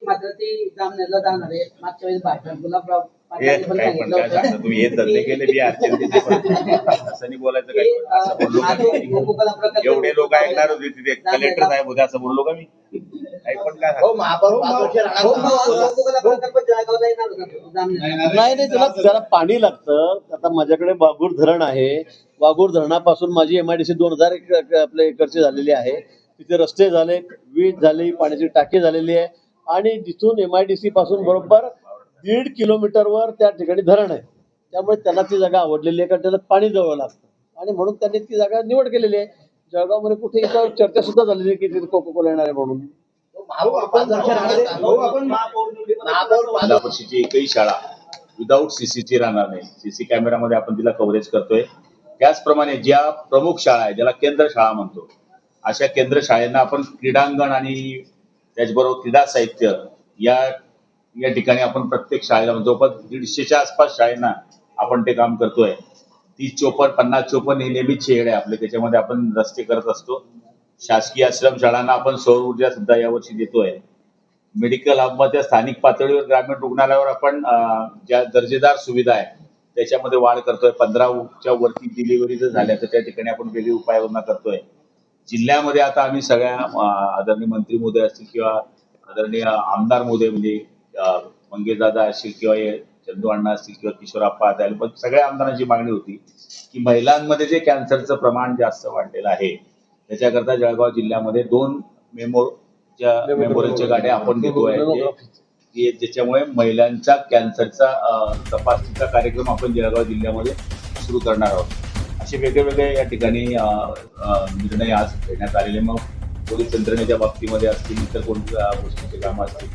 मात्र ती जामनेरला जाणार आहे. मागच्या वेळेस भाषण गुलाबराव हे पाटलांनी पण काय पण सांगितलं काय सांगता होतं तुम्ही, हे धंदे केले बी अर्चनचे असं नाही बोलायचं काय पण. असं बोललो का मी? एवढे लोक ऐकणार होते तिथे, कलेक्टर साहेब होते असं बोललो का मी? काही पण काय सांगता? प्रकल्प जळगावला येणार होता जामनेर. नाही त्याला पाणी लागतं. आता माझ्याकडे वाघूर धरण आहे. वाघूर धरणापासून माझी MIDC 2000 आपल्या एकरची झालेली आहे. तिथे रस्ते झाले, वीज झाली, पाण्याची टाकी झालेली आहे आणि जिथून MIDC पासून बरोबर 1.5 किलोमीटरवर त्या ठिकाणी धरण आहे. त्यामुळे त्यांना ती जागा आवडलेली आहे, कारण त्याला पाणी जवळ लागतं आणि म्हणून त्यांनी ती जागा निवड केलेली आहे. जळगावमध्ये कुठे याच्यावर चर्चा सुद्धा झालेली आहे की तिथे कोका-कोला येणार आहे म्हणून. या वर्षीची एकही शाळा विदाऊट सीसीची राहणार नाही. सीसी कॅमेरामध्ये आपण तिला कव्हरेज करतोय. त्याचप्रमाणे ज्या प्रमुख शाळा आहे, ज्याला केंद्र शाळा म्हणतो, अशा केंद्र शाळेंना आपण क्रीडांगण आणि त्याचबरोबर क्रीडा साहित्य या ठिकाणी आपण प्रत्येक शाळेला जवळपास 150च्या आसपास शाळेंना आपण ते काम करतोय. 30-54, 50-54 हे नेहमीच शेड आहे आपले, त्याच्यामध्ये आपण रस्ते करत असतो. शासकीय आश्रम शाळांना आपण सौर ऊर्जा सुद्धा यावर्षी देतोय. मेडिकल हबमध्ये स्थानिक पातळीवर ग्रामीण रुग्णालयावर आपण ज्या दर्जेदार सुविधा आहे त्याच्यामध्ये वाढ करतोय. 15च्या वरती डिलिव्हरी जर झाल्या तर त्या ठिकाणी आपण वेगळी उपाययोजना करतोय. जिल्ह्यामध्ये आता आम्ही सगळ्या आदरणीय मंत्री महोदय असतील किंवा आदरणीय आमदार महोदय म्हणजे मंगेशदादा असतील किंवा चंदू अण्णा असतील किंवा किशोरप्पा असेल, पण सगळ्या आमदारांची मागणी होती की महिलांमध्ये जे कॅन्सरचं प्रमाण जास्त वाढलेलं आहे त्याच्याकरता जळगाव जिल्ह्यामध्ये 2 मेमोरियलच्या गाड्या आपण देतोय, ज्याच्यामुळे महिलांचा कॅन्सरचा तपासणीचा कार्यक्रम आपण जळगाव जिल्ह्यामध्ये सुरू करणार आहोत. असे वेगवेगळे या ठिकाणी निर्णय आज घेण्यात आलेले. मग पोलीस यंत्रणेच्या बाबतीमध्ये असतील, इतर कोणत्या गोष्टीचे कामं असतील